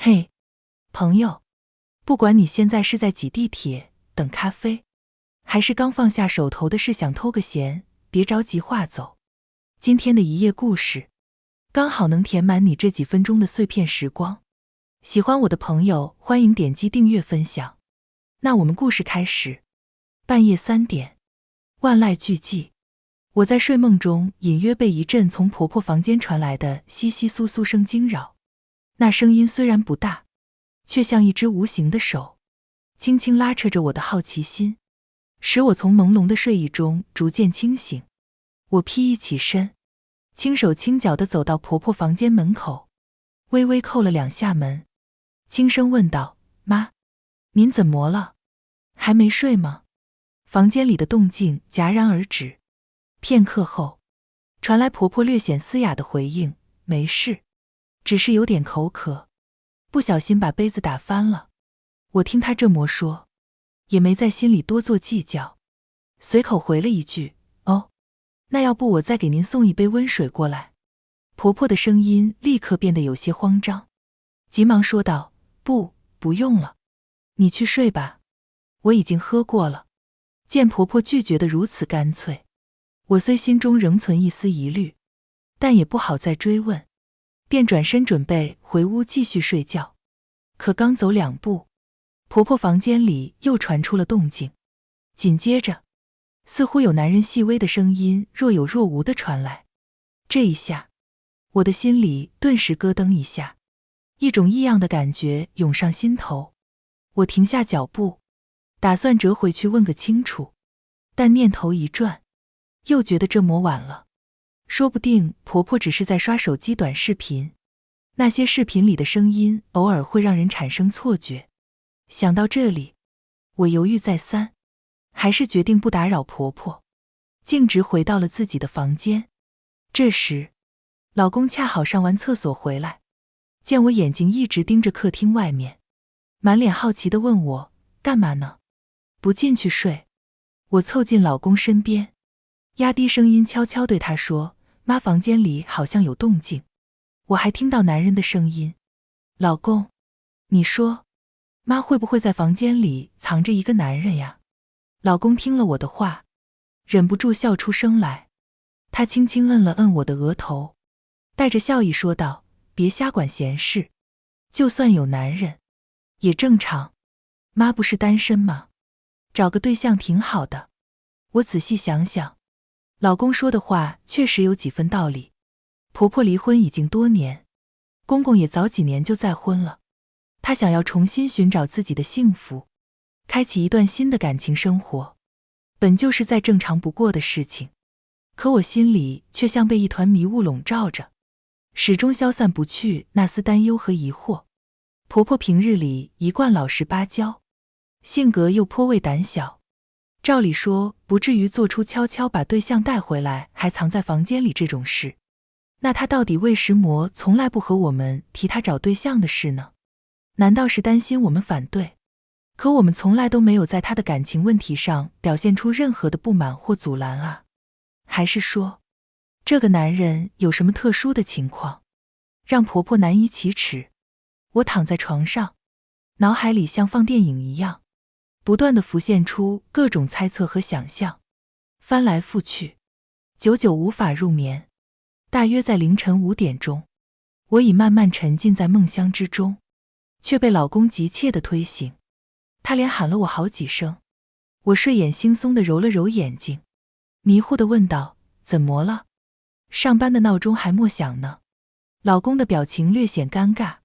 嘿，朋友，不管你现在是在挤地铁、等咖啡，还是刚放下手头的事想偷个闲，别着急划走。今天的一页故事，刚好能填满你这几分钟的碎片时光。喜欢我的朋友，欢迎点击订阅分享。那我们故事开始。半夜3点，万籁俱寂。我在睡梦中隐约被一阵从婆婆房间传来的窸窸窣窣声惊扰。那声音虽然不大，却像一只无形的手，轻轻拉扯着我的好奇心，使我从朦胧的睡意中逐渐清醒。我披衣起身，轻手轻脚地走到婆婆房间门口，微微叩了2下门，轻声问道：“妈，您怎么了？还没睡吗？”房间里的动静戛然而止，片刻后，传来婆婆略显嘶哑的回应：“没事，只是有点口渴，不小心把杯子打翻了。”我听她这么说，也没在心里多做计较，随口回了一句：“哦，那要不我再给您送一杯温水过来？”婆婆的声音立刻变得有些慌张，急忙说道：“不用了，你去睡吧，我已经喝过了。”见婆婆拒绝得如此干脆，我虽心中仍存一丝疑虑，但也不好再追问，便转身准备回屋继续睡觉。可刚走2步，婆婆房间里又传出了动静，紧接着似乎有男人细微的声音若有若无地传来。这一下，我的心里顿时咯噔一下，一种异样的感觉涌上心头。我停下脚步，打算折回去问个清楚，但念头一转，又觉得这么晚了，说不定婆婆只是在刷手机短视频，那些视频里的声音偶尔会让人产生错觉。想到这里，我犹豫再三，还是决定不打扰婆婆，径直回到了自己的房间。这时，老公恰好上完厕所回来，见我眼睛一直盯着客厅外面，满脸好奇地问我：“干嘛呢？不进去睡？”我凑近老公身边，压低声音悄悄对他说：“妈房间里好像有动静。”我还听到男人的声音：“老公，你说，妈会不会在房间里藏着一个男人呀？”老公听了我的话，忍不住笑出声来，他轻轻摁了摁我的额头，带着笑意说道：“别瞎管闲事，就算有男人，也正常，妈不是单身吗？找个对象挺好的。”我仔细想想，老公说的话确实有几分道理。婆婆离婚已经多年，公公也早几年就再婚了，他想要重新寻找自己的幸福，开启一段新的感情生活，本就是再正常不过的事情。可我心里却像被一团迷雾笼罩着，始终消散不去那丝担忧和疑惑。婆婆平日里一贯老实巴交，性格又颇为胆小，照理说不至于做出悄悄把对象带回来还藏在房间里这种事。那她到底为什么从来不和我们提她找对象的事呢？难道是担心我们反对？可我们从来都没有在她的感情问题上表现出任何的不满或阻拦啊。还是说，这个男人有什么特殊的情况，让婆婆难以启齿？我躺在床上，脑海里像放电影一样，不断地浮现出各种猜测和想象，翻来覆去，久久无法入眠。大约在凌晨5点钟，我已慢慢沉浸在梦乡之中，却被老公急切地推醒。他连喊了我好几声，我睡眼惺忪地揉了揉眼睛，迷糊地问道：“怎么了？上班的闹钟还没响呢。”老公的表情略显尴尬，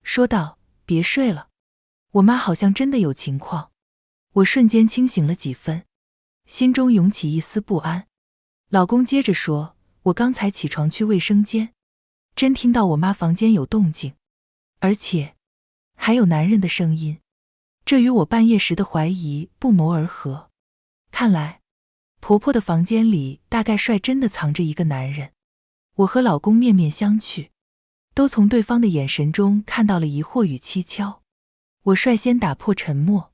说道：“别睡了，我妈好像真的有情况。”我瞬间清醒了几分，心中涌起一丝不安。老公接着说：“我刚才起床去卫生间，真听到我妈房间有动静，而且还有男人的声音，这与我半夜时的怀疑不谋而合。看来婆婆的房间里大概率真的藏着一个男人。”我和老公面面相觑，都从对方的眼神中看到了疑惑与蹊跷。我率先打破沉默，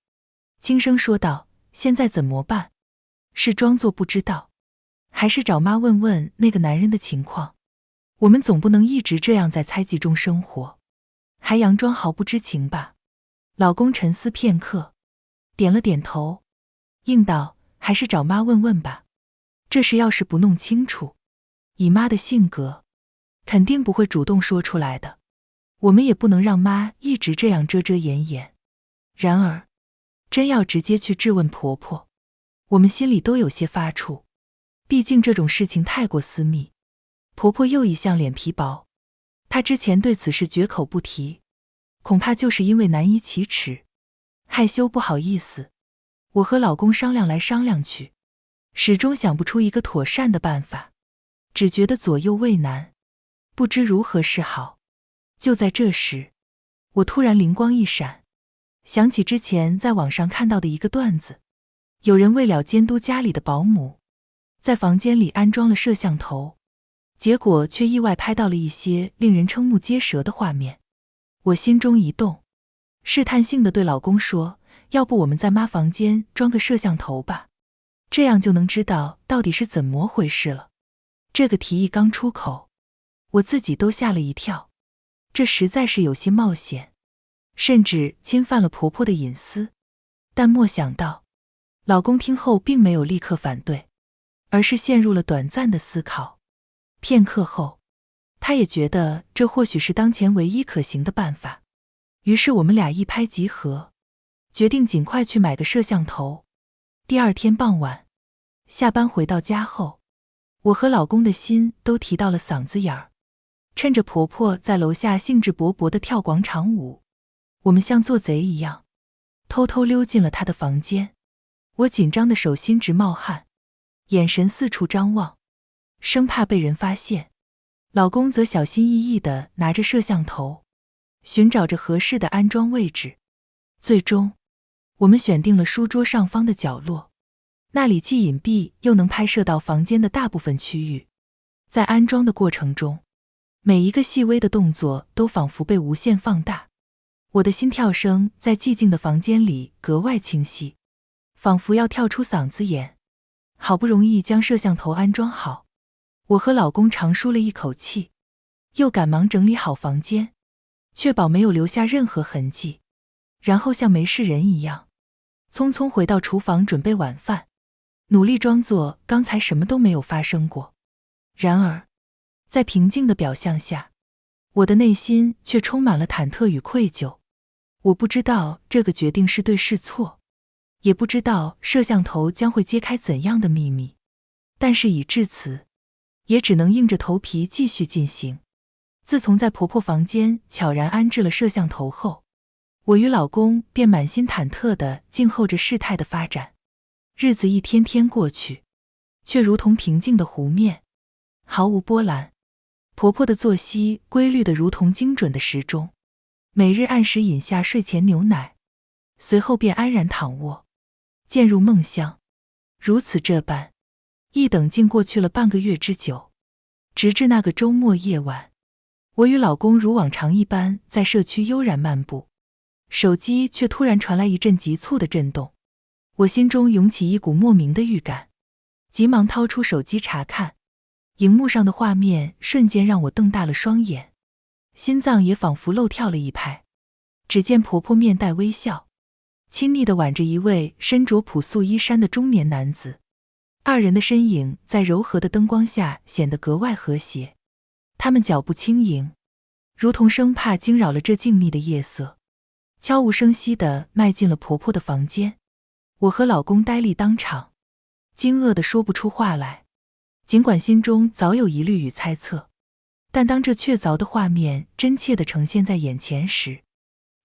轻声说道：“现在怎么办？是装作不知道，还是找妈问问那个男人的情况？我们总不能一直这样在猜忌中生活。”还佯装毫不知情吧？老公沉思片刻，点了点头，应道：还是找妈问问吧。这事要是不弄清楚，以妈的性格，肯定不会主动说出来的。我们也不能让妈一直这样遮遮掩掩。然而，真要直接去质问婆婆，我们心里都有些发怵。毕竟这种事情太过私密，婆婆又一向脸皮薄，她之前对此事绝口不提，恐怕就是因为难以启齿，害羞不好意思。我和老公商量来商量去，始终想不出一个妥善的办法，只觉得左右为难，不知如何是好。就在这时，我突然灵光一闪，想起之前在网上看到的一个段子，有人为了监督家里的保姆，在房间里安装了摄像头，结果却意外拍到了一些令人瞠目结舌的画面。我心中一动，试探性地对老公说，要不我们在妈房间装个摄像头吧，这样就能知道到底是怎么回事了。这个提议刚出口，我自己都吓了一跳，这实在是有些冒险，甚至侵犯了婆婆的隐私。但没想到，老公听后并没有立刻反对，而是陷入了短暂的思考。片刻后，他也觉得这或许是当前唯一可行的办法。于是我们俩一拍即合，决定尽快去买个摄像头。第二天傍晚，下班回到家后，我和老公的心都提到了嗓子眼儿。趁着婆婆在楼下兴致勃勃地跳广场舞，我们像做贼一样，偷偷溜进了她的房间。我紧张的手心直冒汗，眼神四处张望，生怕被人发现。老公则小心翼翼地拿着摄像头，寻找着合适的安装位置。最终，我们选定了书桌上方的角落，那里既隐蔽又能拍摄到房间的大部分区域。在安装的过程中，每一个细微的动作都仿佛被无限放大，我的心跳声在寂静的房间里格外清晰，仿佛要跳出嗓子眼。好不容易将摄像头安装好，我和老公长舒了一口气，又赶忙整理好房间，确保没有留下任何痕迹，然后像没事人一样，匆匆回到厨房准备晚饭，努力装作刚才什么都没有发生过。然而，在平静的表象下，我的内心却充满了忐忑与愧疚。我不知道这个决定是对是错，也不知道摄像头将会揭开怎样的秘密，但是已至此，也只能硬着头皮继续进行。自从在婆婆房间悄然安置了摄像头后，我与老公便满心忐忑地静候着事态的发展。日子一天天过去，却如同平静的湖面，毫无波澜。婆婆的作息规律得如同精准的时钟，每日按时饮下睡前牛奶，随后便安然躺卧，渐入梦乡。如此这般，一等竟过去了半个月之久。直至那个周末夜晚，我与老公如往常一般在社区悠然漫步，手机却突然传来一阵急促的震动。我心中涌起一股莫名的预感，急忙掏出手机查看，荧幕上的画面瞬间让我瞪大了双眼，心脏也仿佛漏跳了一拍。只见婆婆面带微笑，亲昵地挽着一位身着朴素衣衫的中年男子，二人的身影在柔和的灯光下显得格外和谐。他们脚步轻盈，如同生怕惊扰了这静谧的夜色，悄无声息地迈进了婆婆的房间。我和老公呆立当场，惊愕地说不出话来。尽管心中早有疑虑与猜测，但当这确凿的画面真切地呈现在眼前时，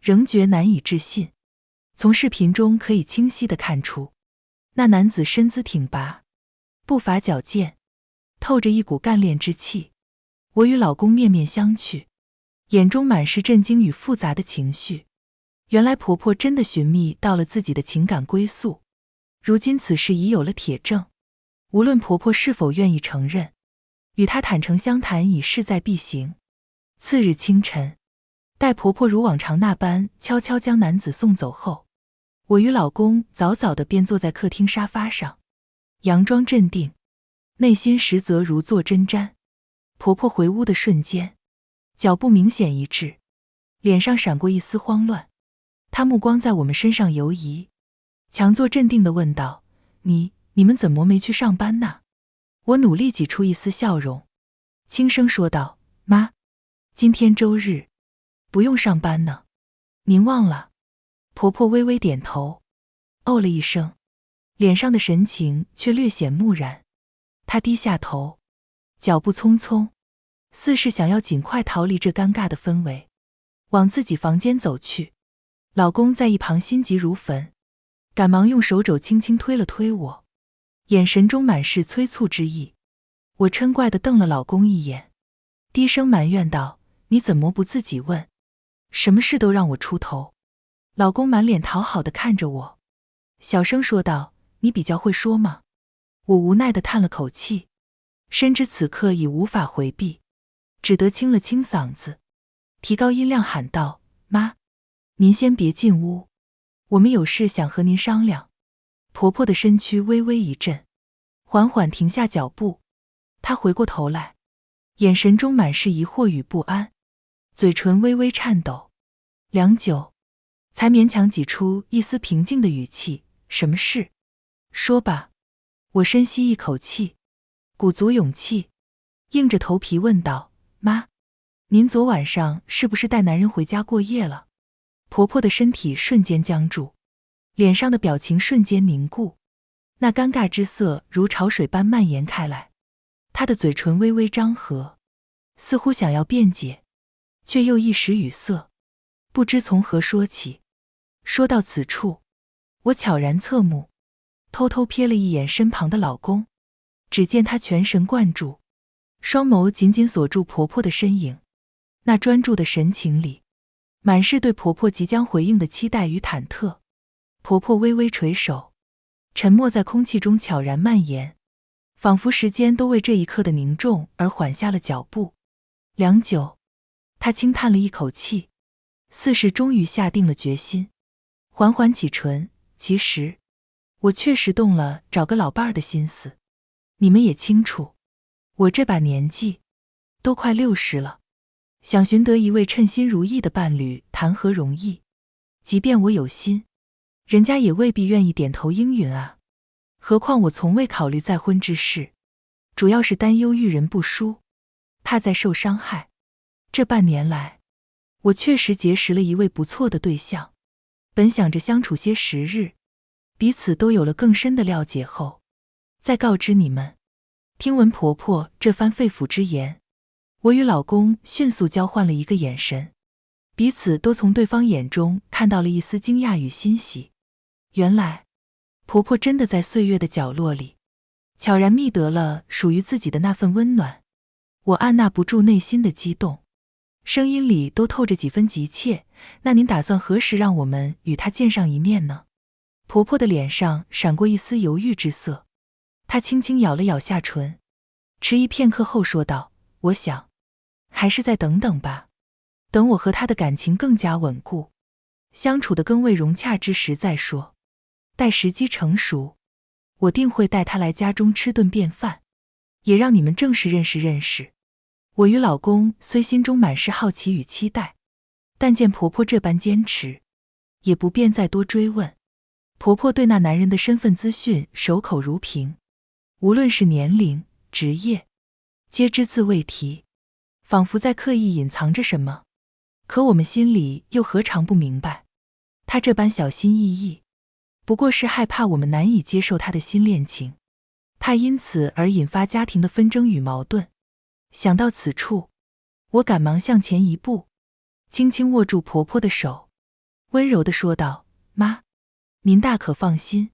仍觉难以置信。从视频中可以清晰地看出，那男子身姿挺拔，步伐矫健，透着一股干练之气。我与老公面面相觑，眼中满是震惊与复杂的情绪。原来婆婆真的寻觅到了自己的情感归宿，如今此事已有了铁证，无论婆婆是否愿意承认，与她坦诚相谈已势在必行。次日清晨，待婆婆如往常那般悄悄将男子送走后，我与老公早早地便坐在客厅沙发上，佯装镇定，内心实则如坐针毡。婆婆回屋的瞬间，脚步明显一滞，脸上闪过一丝慌乱。他目光在我们身上游移，强作镇定地问道：你们怎么没去上班呢？我努力挤出一丝笑容，轻声说道：妈，今天周日，不用上班呢。您忘了？婆婆微微点头，哦了一声，脸上的神情却略显木然。她低下头，脚步匆匆，似是想要尽快逃离这尴尬的氛围，往自己房间走去。老公在一旁心急如焚，赶忙用手肘轻轻推了推我，眼神中满是催促之意。我嗔怪地瞪了老公一眼，低声埋怨道：你怎么不自己问？什么事都让我出头。老公满脸讨好地看着我，小声说道：你比较会说吗？我无奈地叹了口气，深知此刻已无法回避，只得清了清嗓子，提高音量喊道：妈，您先别进屋，我们有事想和您商量。婆婆的身躯微微一震，缓缓停下脚步。她回过头来，眼神中满是疑惑与不安，嘴唇微微颤抖，良久，才勉强挤出一丝平静的语气：什么事？说吧。我深吸一口气，鼓足勇气，硬着头皮问道：妈，您昨晚上是不是带男人回家过夜了？婆婆的身体瞬间僵住，脸上的表情瞬间凝固，那尴尬之色如潮水般蔓延开来。她的嘴唇微微张合，似乎想要辩解，却又一时语塞，不知从何说起。说到此处，我悄然侧目，偷偷瞥了一眼身旁的老公，只见他全神贯注，双眸紧紧锁住婆婆的身影，那专注的神情里，满是对婆婆即将回应的期待与忐忑。婆婆微微垂首，沉默在空气中悄然蔓延，仿佛时间都为这一刻的凝重而缓下了脚步。良久，她轻叹了一口气，似是终于下定了决心，缓缓启唇：其实我确实动了找个老伴儿的心思，你们也清楚，我这把年纪都快60了，想寻得一位称心如意的伴侣谈何容易？即便我有心，人家也未必愿意点头应允啊。何况我从未考虑再婚之事，主要是担忧遇人不淑，怕再受伤害。这半年来，我确实结识了一位不错的对象，本想着相处些时日，彼此都有了更深的了解后，再告知你们。听闻婆婆这番肺腑之言，我与老公迅速交换了一个眼神，彼此都从对方眼中看到了一丝惊讶与欣喜。原来，婆婆真的在岁月的角落里，悄然觅得了属于自己的那份温暖。我按捺不住内心的激动，声音里都透着几分急切：那您打算何时让我们与她见上一面呢？婆婆的脸上闪过一丝犹豫之色，她轻轻咬了咬下唇，迟疑片刻后说道：我想，还是再等等吧，等我和她的感情更加稳固，相处得更为融洽之时再说。待时机成熟，我定会带她来家中吃顿便饭，也让你们正式认识认识。我与老公虽心中满是好奇与期待，但见婆婆这般坚持，也不便再多追问。婆婆对那男人的身份资讯守口如瓶，无论是年龄、职业，皆只字未提，仿佛在刻意隐藏着什么。可我们心里又何尝不明白，她这般小心翼翼，不过是害怕我们难以接受她的新恋情，怕因此而引发家庭的纷争与矛盾。想到此处，我赶忙向前一步，轻轻握住婆婆的手，温柔地说道：妈，您大可放心，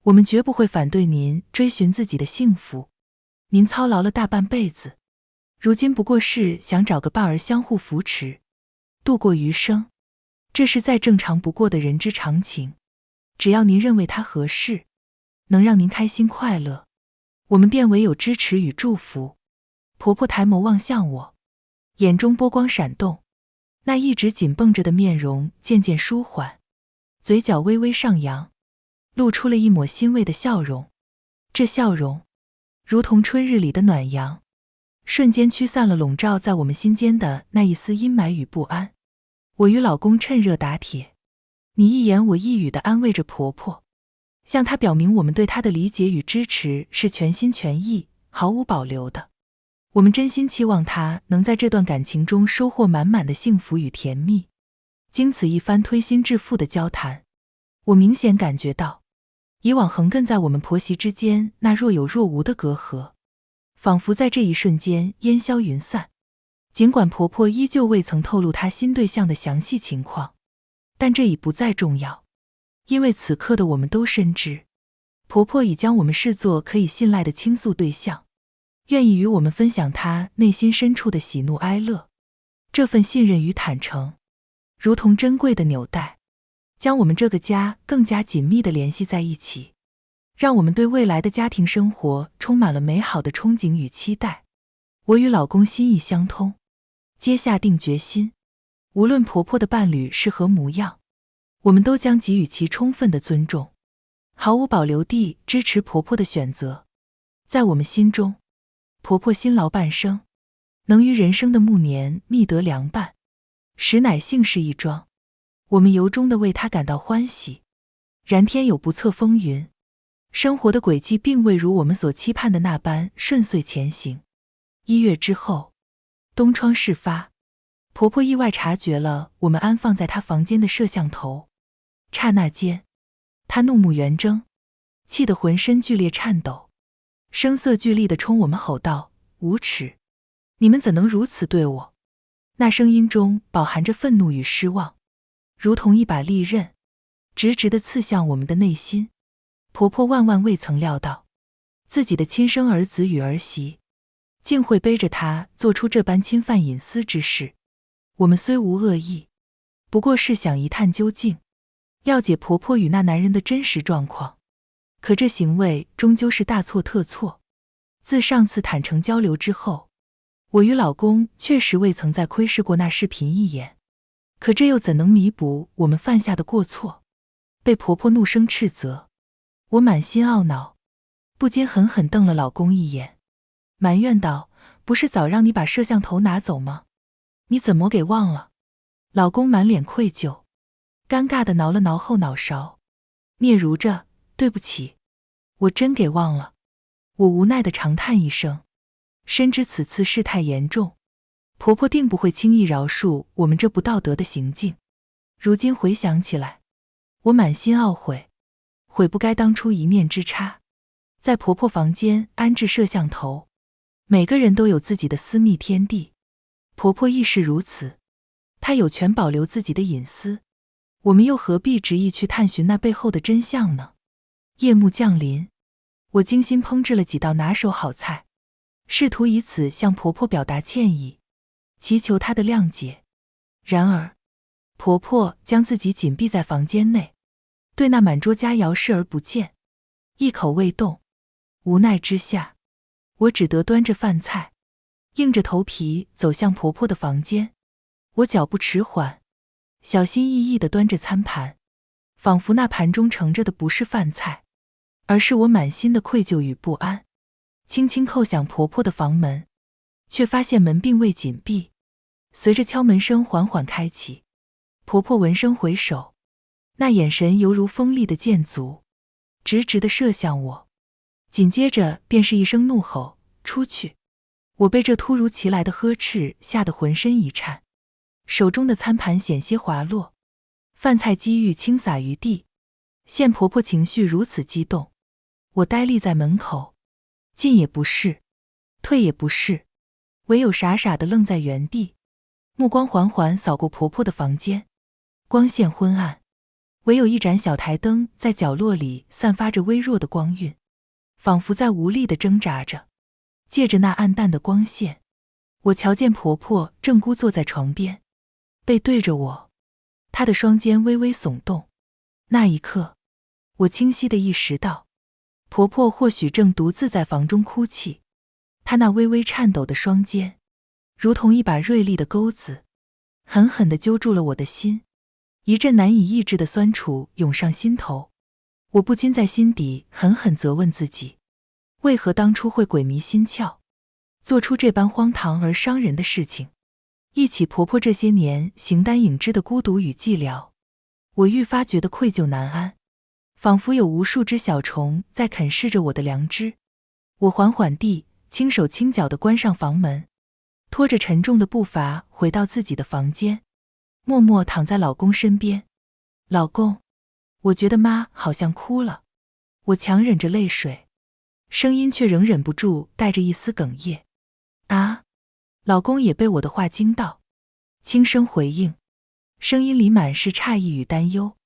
我们绝不会反对您追寻自己的幸福。您操劳了大半辈子，如今不过是想找个伴儿相互扶持，度过余生，这是再正常不过的人之常情。只要您认为它合适，能让您开心快乐，我们便唯有支持与祝福。婆婆抬眸望向我，眼中波光闪动，那一直紧绷着的面容渐渐舒缓，嘴角微微上扬，露出了一抹欣慰的笑容。这笑容如同春日里的暖阳，瞬间驱散了笼罩在我们心间的那一丝阴霾与不安。我与老公趁热打铁，你一言我一语地安慰着婆婆，向她表明我们对她的理解与支持是全心全意、毫无保留的。我们真心期望她能在这段感情中收获满满的幸福与甜蜜。经此一番推心置腹的交谈，我明显感觉到，以往横亘在我们婆媳之间那若有若无的隔阂，仿佛在这一瞬间烟消云散。尽管婆婆依旧未曾透露她新对象的详细情况，但这已不再重要，因为此刻的我们都深知，婆婆已将我们视作可以信赖的倾诉对象，愿意与我们分享她内心深处的喜怒哀乐。这份信任与坦诚，如同珍贵的纽带，将我们这个家更加紧密地联系在一起，让我们对未来的家庭生活充满了美好的憧憬与期待。我与老公心意相通，皆下定决心，无论婆婆的伴侣是何模样，我们都将给予其充分的尊重，毫无保留地支持婆婆的选择。在我们心中，婆婆辛劳半生，能于人生的暮年觅得良伴，实乃幸事一桩。我们由衷地为她感到欢喜。然天有不测风云，生活的轨迹并未如我们所期盼的那般顺遂前行。1月之后，东窗事发，婆婆意外察觉了我们安放在她房间的摄像头。刹那间，她怒目圆睁，气得浑身剧烈颤抖，声色俱厉地冲我们吼道：“无耻！你们怎能如此对我？”那声音中饱含着愤怒与失望，如同一把利刃，直直地刺向我们的内心。婆婆万万未曾料到，自己的亲生儿子与儿媳竟会背着她做出这般侵犯隐私之事。我们虽无恶意，不过是想一探究竟，了解婆婆与那男人的真实状况。可这行为终究是大错特错。自上次坦诚交流之后，我与老公确实未曾再窥视过那视频一眼，可这又怎能弥补我们犯下的过错？被婆婆怒声斥责，我满心懊恼，不禁狠狠瞪了老公一眼，埋怨道：“不是早让你把摄像头拿走吗？你怎么给忘了？”老公满脸愧疚，尴尬地挠了挠后脑勺，嗫嚅着：“对不起，我真给忘了。”我无奈地长叹一声，深知此次事态严重，婆婆定不会轻易饶恕我们这不道德的行径。如今回想起来，我满心懊悔，悔不该当初一念之差，在婆婆房间安置摄像头。每个人都有自己的私密天地，婆婆亦是如此，她有权保留自己的隐私，我们又何必执意去探寻那背后的真相呢？夜幕降临，我精心烹制了几道拿手好菜，试图以此向婆婆表达歉意，祈求她的谅解。然而，婆婆将自己紧闭在房间内，对那满桌佳肴视而不见，一口未动。无奈之下，我只得端着饭菜，硬着头皮走向婆婆的房间。我脚步迟缓，小心翼翼地端着餐盘，仿佛那盘中盛着的不是饭菜，而是我满心的愧疚与不安。轻轻叩响婆婆的房门，却发现门并未紧闭。随着敲门声缓缓开启，婆婆闻声回首，那眼神犹如锋利的箭足，直直地射向我。紧接着便是一声怒吼：“出去！”我被这突如其来的呵斥吓得浑身一颤，手中的餐盘险些滑落，饭菜积郁倾洒于地。见婆婆情绪如此激动，我呆立在门口，进也不是，退也不是，唯有傻傻地愣在原地，目光缓缓扫过婆婆的房间。光线昏暗，唯有一盏小台灯在角落里散发着微弱的光晕，仿佛在无力地挣扎着。借着那暗淡的光线，我瞧见婆婆正孤坐在床边，背对着我，她的双肩微微耸动。那一刻，我清晰地意识到，婆婆或许正独自在房中哭泣。她那微微颤抖的双肩，如同一把锐利的钩子，狠狠地揪住了我的心。一阵难以抑制的酸楚涌上心头，我不禁在心底狠狠责问自己，为何当初会鬼迷心窍，做出这般荒唐而伤人的事情？忆起婆婆这些年形单影只的孤独与寂寥，我愈发觉得愧疚难安，仿佛有无数只小虫在啃噬着我的良知。我缓缓地、轻手轻脚地关上房门，拖着沉重的步伐回到自己的房间，默默躺在老公身边。老公，我觉得妈好像哭了。我强忍着泪水，声音却仍忍不住带着一丝哽咽。啊！老公也被我的话惊到，轻声回应，声音里满是诧异与担忧。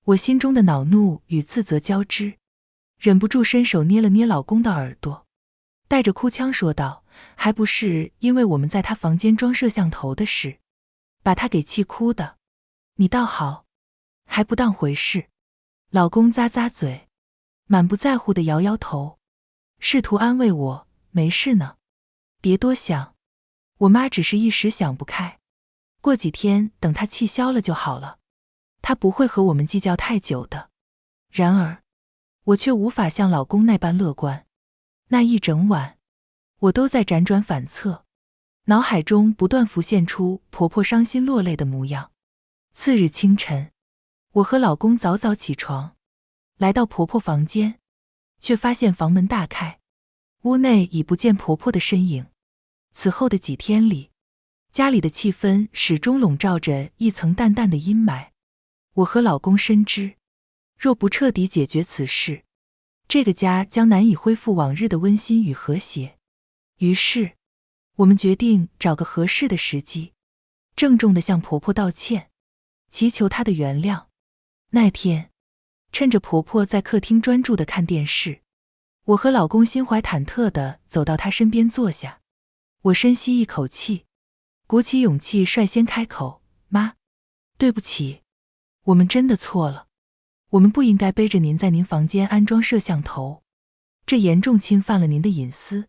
我心中的恼怒与自责交织，忍不住伸手捏了捏老公的耳朵，带着哭腔说道：“还不是因为我们在他房间装摄像头的事，把他给气哭的。你倒好，还不当回事。”老公咂咂嘴，满不在乎地摇摇头，试图安慰我：“没事呢，别多想。我妈只是一时想不开，过几天等她气消了就好了，她不会和我们计较太久的。”然而，我却无法像老公那般乐观。那一整晚，我都在辗转反侧，脑海中不断浮现出婆婆伤心落泪的模样。次日清晨，我和老公早早起床，来到婆婆房间，却发现房门大开，屋内已不见婆婆的身影。此后的几天里，家里的气氛始终笼罩着一层淡淡的阴霾。我和老公深知，若不彻底解决此事，这个家将难以恢复往日的温馨与和谐。于是，我们决定找个合适的时机，郑重地向婆婆道歉，祈求她的原谅。那天，趁着婆婆在客厅专注地看电视，我和老公心怀忐忑地走到她身边坐下。我深吸一口气，鼓起勇气率先开口：“妈，对不起，我们真的错了。我们不应该背着您在您房间安装摄像头，这严重侵犯了您的隐私，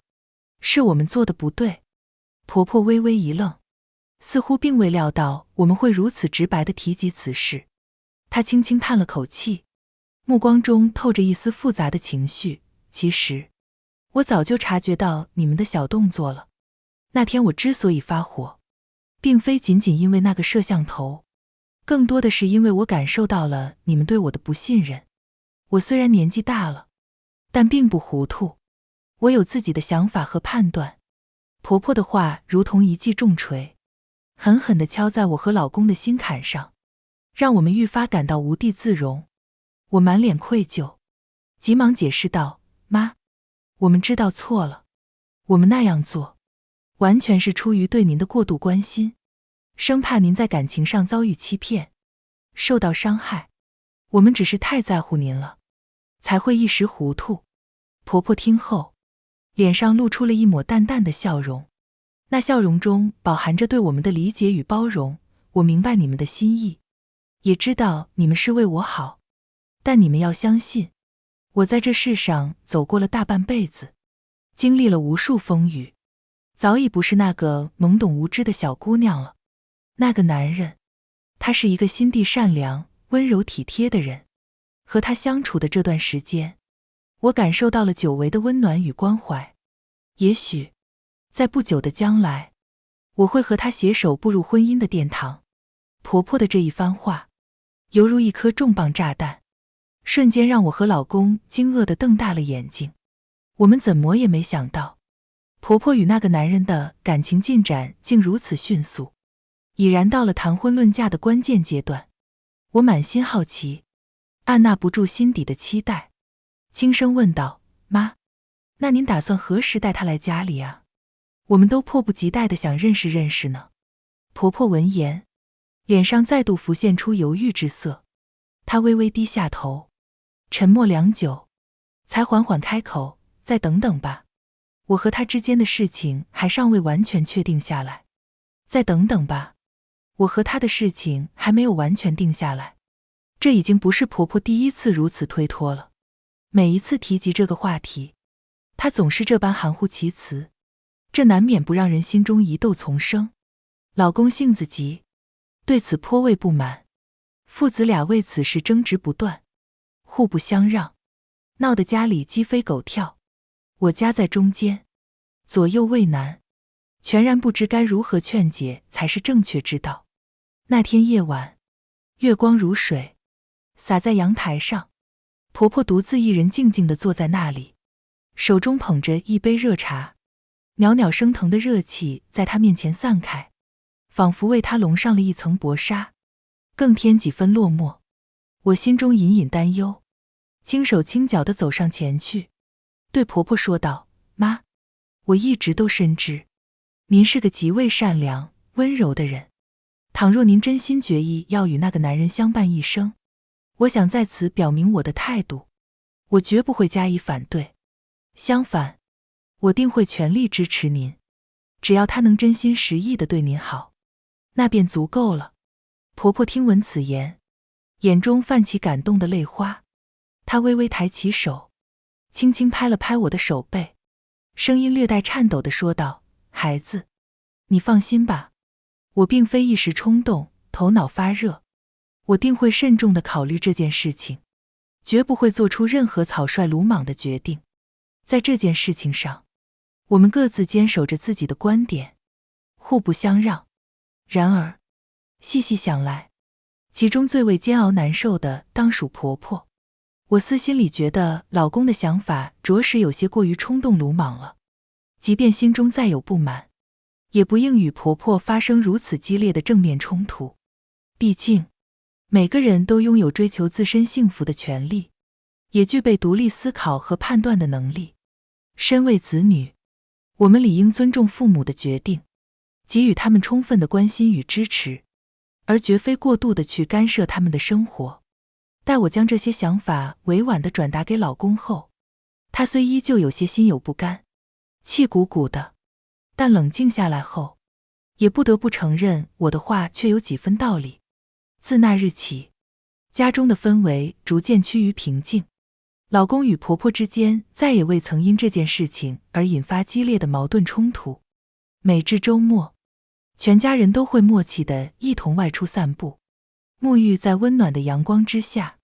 是我们做的不对。”婆婆微微一愣，似乎并未料到我们会如此直白地提及此事。她轻轻叹了口气，目光中透着一丝复杂的情绪。其实，我早就察觉到你们的小动作了。那天我之所以发火，并非仅仅因为那个摄像头，更多的是因为我感受到了你们对我的不信任。我虽然年纪大了，但并不糊涂，我有自己的想法和判断。婆婆的话如同一记重锤，狠狠地敲在我和老公的心坎上，让我们愈发感到无地自容。我满脸愧疚，急忙解释道：“妈，我们知道错了，我们那样做完全是出于对您的过度关心，生怕您在感情上遭遇欺骗，受到伤害。我们只是太在乎您了，才会一时糊涂。”婆婆听后，脸上露出了一抹淡淡的笑容，那笑容中饱含着对我们的理解与包容。我明白你们的心意，也知道你们是为我好，但你们要相信，我在这世上走过了大半辈子，经历了无数风雨，早已不是那个懵懂无知的小姑娘了。那个男人，他是一个心地善良、温柔体贴的人。和他相处的这段时间，我感受到了久违的温暖与关怀。也许，在不久的将来，我会和他携手步入婚姻的殿堂。婆婆的这一番话，犹如一颗重磅炸弹，瞬间让我和老公惊愕地瞪大了眼睛。我们怎么也没想到，婆婆与那个男人的感情进展竟如此迅速，已然到了谈婚论嫁的关键阶段。我满心好奇，按捺不住心底的期待，轻声问道：“妈，那您打算何时带他来家里啊？我们都迫不及待地想认识认识呢。”婆婆闻言，脸上再度浮现出犹豫之色，她微微低下头，沉默良久，才缓缓开口：“再等等吧，我和他之间的事情还尚未完全确定下来。再等等吧，我和他的事情还没有完全定下来。”这已经不是婆婆第一次如此推脱了。每一次提及这个话题，她总是这般含糊其辞，这难免不让人心中疑窦丛生。老公性子急，对此颇为不满，父子俩为此事争执不断，互不相让，闹得家里鸡飞狗跳。我夹在中间，左右为难，全然不知该如何劝解才是正确之道。那天夜晚，月光如水，洒在阳台上，婆婆独自一人静静地坐在那里，手中捧着一杯热茶，袅袅升腾的热气在她面前散开，仿佛为她笼上了一层薄纱，更添几分落寞。我心中隐隐担忧，轻手轻脚地走上前去，对婆婆说道：“妈，我一直都深知，您是个极为善良、温柔的人。倘若您真心决意要与那个男人相伴一生，我想在此表明我的态度，我绝不会加以反对。相反，我定会全力支持您，只要他能真心实意地对您好，那便足够了。”婆婆听闻此言，眼中泛起感动的泪花，她微微抬起手，轻轻拍了拍我的手背，声音略带颤抖地说道：“孩子，你放心吧，我并非一时冲动，头脑发热，我定会慎重地考虑这件事情，绝不会做出任何草率鲁莽的决定。在这件事情上，我们各自坚守着自己的观点，互不相让。然而，细细想来，其中最为煎熬难受的当属婆婆。我私心里觉得老公的想法着实有些过于冲动鲁莽了，即便心中再有不满，也不应与婆婆发生如此激烈的正面冲突。毕竟，每个人都拥有追求自身幸福的权利，也具备独立思考和判断的能力。身为子女，我们理应尊重父母的决定，给予他们充分的关心与支持，而绝非过度地去干涉他们的生活。待我将这些想法委婉地转达给老公后，他虽依旧有些心有不甘，气鼓鼓的，但冷静下来后，也不得不承认我的话却有几分道理。自那日起，家中的氛围逐渐趋于平静，老公与婆婆之间再也未曾因这件事情而引发激烈的矛盾冲突。每至周末，全家人都会默契地一同外出散步，沐浴在温暖的阳光之下，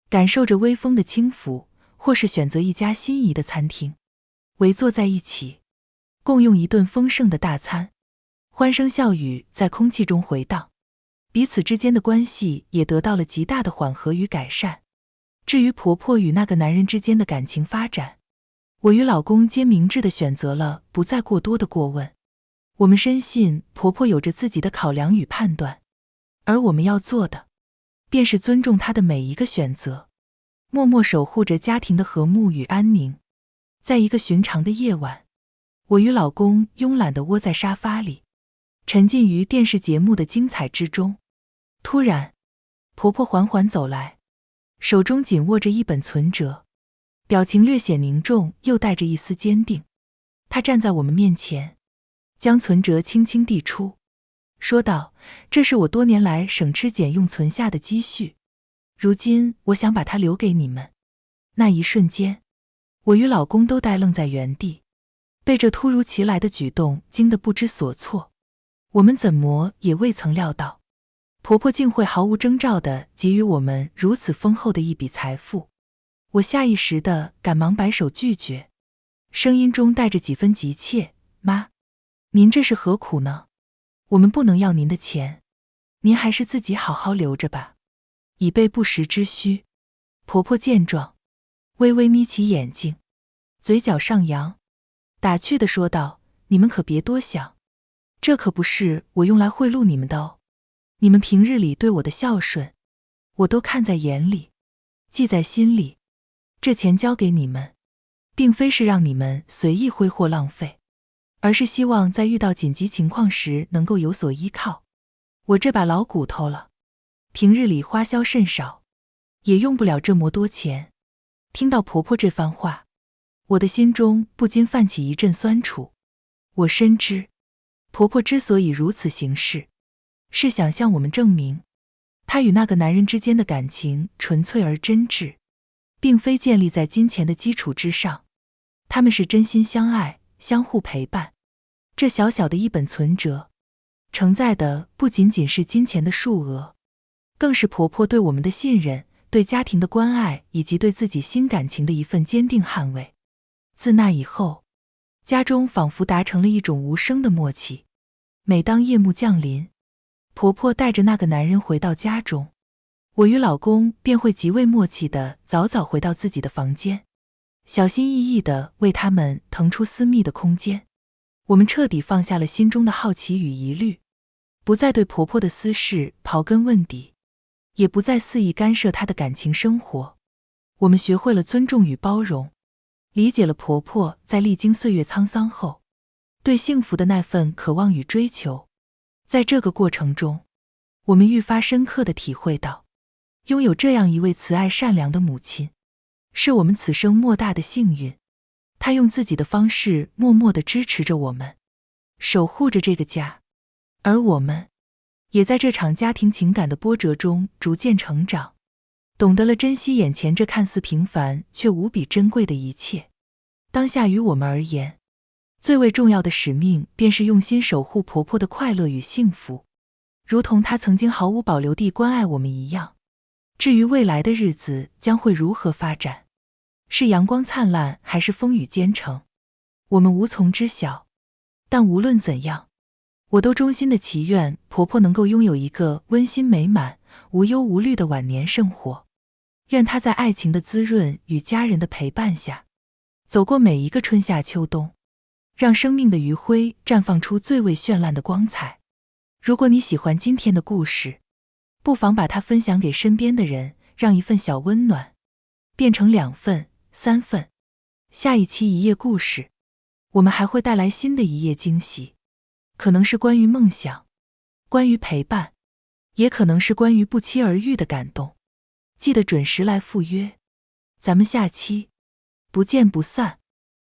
感受着微风的轻抚，或是选择一家心仪的餐厅，围坐在一起，共用一顿丰盛的大餐，欢声笑语在空气中回荡，彼此之间的关系也得到了极大的缓和与改善。至于婆婆与那个男人之间的感情发展，我与老公皆明智地选择了不再过多的过问。我们深信婆婆有着自己的考量与判断，而我们要做的，便是尊重她的每一个选择，默默守护着家庭的和睦与安宁。在一个寻常的夜晚，我与老公慵懒地窝在沙发里，沉浸于电视节目的精彩之中。突然，婆婆缓缓走来，手中紧握着一本存折，表情略显凝重，又带着一丝坚定。她站在我们面前，将存折轻轻递出，说道：“这是我多年来省吃俭用存下的积蓄，如今我想把它留给你们。”那一瞬间，我与老公都呆愣在原地，被这突如其来的举动惊得不知所措。我们怎么也未曾料到，婆婆竟会毫无征兆地给予我们如此丰厚的一笔财富。我下意识地赶忙摆手拒绝，声音中带着几分急切：“妈，您这是何苦呢？我们不能要您的钱，您还是自己好好留着吧，以备不时之需。”婆婆见状，微微眯起眼睛，嘴角上扬，打趣地说道：“你们可别多想，这可不是我用来贿赂你们的哦。你们平日里对我的孝顺，我都看在眼里，记在心里。这钱交给你们，并非是让你们随意挥霍浪费，而是希望在遇到紧急情况时能够有所依靠。我这把老骨头了，平日里花销甚少，也用不了这么多钱。”听到婆婆这番话，我的心中不禁泛起一阵酸楚。我深知，婆婆之所以如此行事，是想向我们证明，她与那个男人之间的感情纯粹而真挚，并非建立在金钱的基础之上，他们是真心相爱，相互陪伴。这小小的一本存折，承载的不仅仅是金钱的数额，更是婆婆对我们的信任，对家庭的关爱，以及对自己心感情的一份坚定捍卫。自那以后，家中仿佛达成了一种无声的默契。每当夜幕降临，婆婆带着那个男人回到家中，我与老公便会极为默契地早早回到自己的房间，小心翼翼地为他们腾出私密的空间。我们彻底放下了心中的好奇与疑虑，不再对婆婆的私事刨根问底，也不再肆意干涉她的感情生活。我们学会了尊重与包容，理解了婆婆在历经岁月沧桑后对幸福的那份渴望与追求。在这个过程中，我们愈发深刻地体会到，拥有这样一位慈爱善良的母亲，是我们此生莫大的幸运。她用自己的方式默默地支持着我们，守护着这个家，而我们也在这场家庭情感的波折中逐渐成长，懂得了珍惜眼前这看似平凡却无比珍贵的一切。当下于我们而言，最为重要的使命便是用心守护婆婆的快乐与幸福，如同她曾经毫无保留地关爱我们一样。至于未来的日子将会如何发展，是阳光灿烂还是风雨兼程，我们无从知晓。但无论怎样，我都衷心的祈愿婆婆能够拥有一个温馨美满、无忧无虑的晚年生活。愿她在爱情的滋润与家人的陪伴下，走过每一个春夏秋冬，让生命的余晖绽放出最为绚烂的光彩。如果你喜欢今天的故事，不妨把它分享给身边的人，让一份小温暖变成2份、3份。下一期一夜故事，我们还会带来新的一夜惊喜，可能是关于梦想，关于陪伴，也可能是关于不期而遇的感动。记得准时来赴约，咱们下期不见不散。